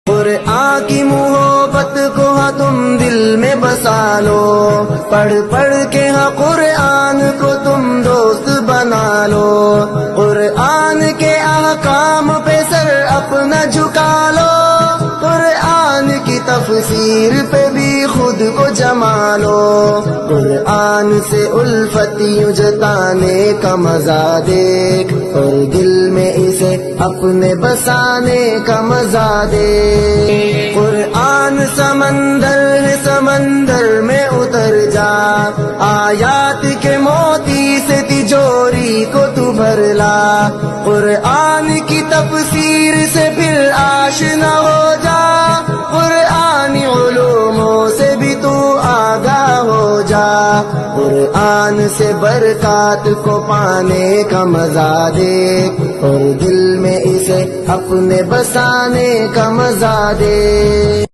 قرآن کی محبت کو ہاں تم دل میں بسا لو، پڑھ پڑھ کے ہاں قرآن کو تم دوست بنا لو، قرآن کے احکام پہ سر اپنا جھکا لو، قرآن کی تفسیر پہ بھی خود کو جما لو، قرآن سے الفت یوں جتانے کا مزہ دیکھ، اور دل میں اسے اپنے بسانے کا مزہ دیکھ، قرآن سمندر ہے، سمندر میں اتر جا، آیات کے موتی سے تجوری کو تو بھر لا، قرآن کی تفسیر سے پھر آشنا ہو جا، قرآنی علوموں سے بھی تو آگاہ ہو جا، قرآن سے برکات کو پانے کا مزہ دیکھ، اور دل میں اسے اپنے بسانے کا مزہ دیکھ۔